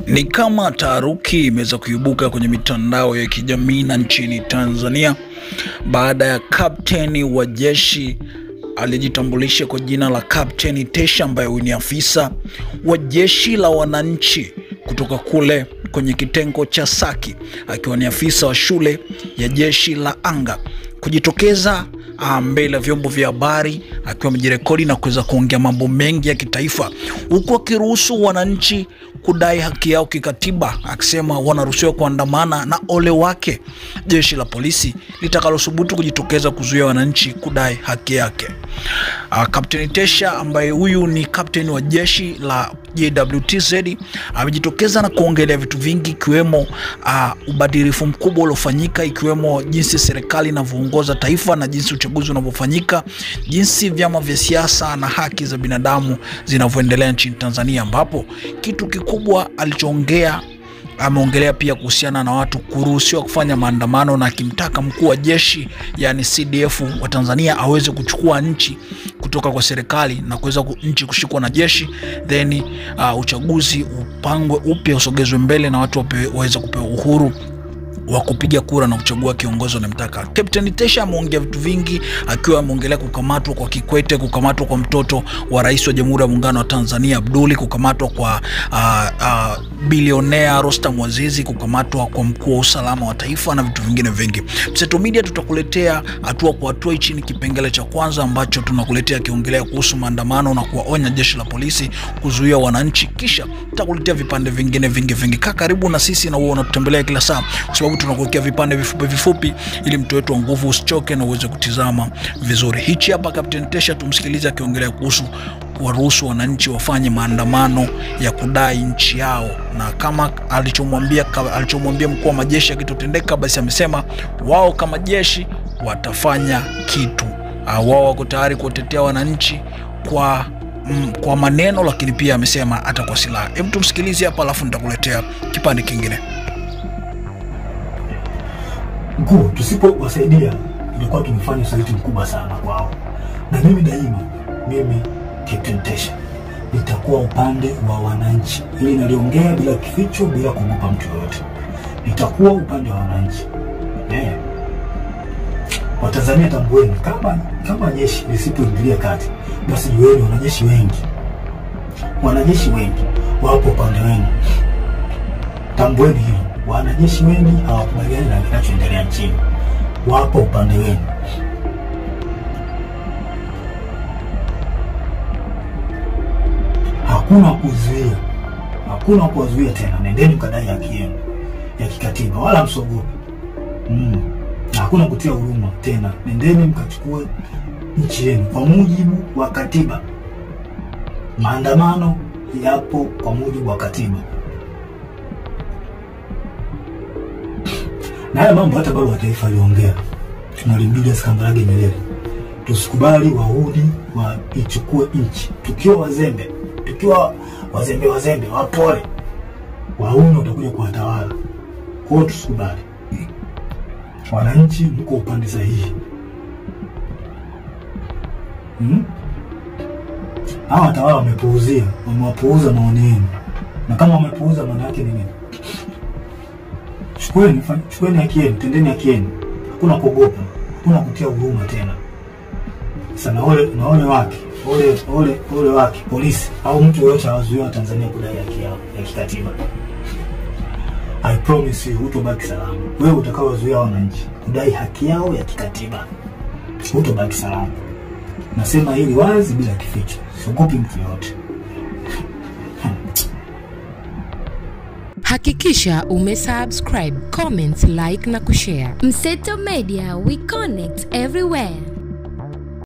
Ni kama taharuki imeweza kuibuka kwenye mitandao ya kijamii na nchini Tanzania baada ya kapteni wa jeshi alijitambulisha kwa jina la Kapteni Tesha, ambaye ni afisa wa jeshi la wananchi kutoka kule kwenye kitengo cha Saki, akiwa ni afisa wa shule ya jeshi la anga, kujitokeza mbele ya vyombo vya habari akiwa amejirekodi na kuweza kuongea mambo mengi ya kitaifa, huku akiruhusu wananchi kudai haki yao kikatiba, akisema wanaruhusiwa kuandamana na ole wake jeshi la polisi litakalosubutu kujitokeza kuzuia wananchi kudai haki yake. Kapteni Tesha, ambaye huyu ni kapteni wa jeshi la JWTZ, amejitokeza na kuongelea vitu vingi, ikiwemo ubadilifu mkubwa uliofanyika, ikiwemo jinsi serikali inavyoongoza taifa na jinsi uchaguzi unavyofanyika, jinsi vyama vya siasa na haki za binadamu zinavyoendelea nchini Tanzania, ambapo kitu kikubwa alichoongea, ameongelea pia kuhusiana na watu kuruhusiwa kufanya maandamano, na akimtaka mkuu wa jeshi yani CDF wa Tanzania aweze kuchukua nchi kutoka kwa serikali na kuweza nchi kushikwa na jeshi, then uchaguzi upangwe upya, usogezwe mbele na watu waweze kupewa uhuru wa kupiga kura na kuchagua kiongozi wanamtaka. Kapteni Tesha ameongea vitu vingi, akiwa ameongelea kukamatwa kwa Kikwete, kukamatwa kwa mtoto wa rais wa Jamhuri ya Muungano wa Tanzania Abduli, kukamatwa kwa bilionea Rostam Azizi, kukamatwa kwa mkuu wa usalama wa taifa na vitu vingine vingi. Mseto Media tutakuletea hatua kwa hatua. Hichi ni kipengele cha kwanza ambacho tunakuletea kiongelea kuhusu maandamano na kuwaonya jeshi la polisi kuzuia wananchi, kisha tutakuletea vipande vingine vingi. Kaa karibu na sisi na uone unatutembelea kila saa, kwa sababu tunakuwekea vipande vifupi ili mtu wetu wa nguvu usichoke na uweze kutizama vizuri. Hichi hapa Kapteni Tesha, tumsikilize akiongelea kuhusu kuwaruhusu wananchi wafanye maandamano ya kudai nchi yao, na kama alichomwambia mkuu wa majeshi akitotendeka, basi amesema wao kama jeshi watafanya kitu. Wao wako tayari kutetea wananchi kwa maneno, lakini pia amesema hata kwa silaha. Hebu tumsikilize hapa, alafu nitakuletea kipande kingine. Mkuu, tusipowasaidia ilikuwa tumefanya usaliti mkubwa sana kwao. Na mimi daima, mimi Kapteni Tesha, nitakuwa upande wa wananchi. Ili naliongea bila kificho, bila kuogopa mtu yoyote. Nitakuwa upande wa wananchi. Watanzania, tambueni, kama jeshi lisipoingilia kati, basi jueni wanajeshi wengi wapo upande wenu. Tambueni hilo. Wanajeshi wengi hawakubaliani na kinachoendelea nchini, wapo upande wenu. Hakuna kuwazuia tena. Nendeni mkadai haki yenu ya kikatiba, wala msogope. Hakuna kutia huruma tena. Nendeni mkachukue nchi yenu kwa mujibu wa katiba. Maandamano yapo kwa mujibu wa katiba. Na haya mambo hata baba wa taifa aliongea, tunalimbidia Kambarage Nyerere, tusikubali wahudi waichukue nchi. Tukiwa wazembe wapole, wauni utakuja kuwatawala. Kwa hiyo tusikubali. Wananchi mko upande sahihi. Hawa watawala wamewapuuza maoni yenu. Na kama wamepuuza, maana yake ni nini? Chukueni haki yenu, tendeni haki yenu. Hakuna kuogopa, hakuna kutia huruma tena. Sana ole wake polisi au mtu yoyote awazuia Tanzania kudai haki yao ya kikatiba. I promise you, utobaki salama. Wewe utakaowazuia wananchi kudai haki yao ya kikatiba, utobaki salama. Nasema hili wazi bila kificho. Siogopi mtu yoyote. Hakikisha umesubscribe, comment, like na kushare. Mseto Media, we connect everywhere.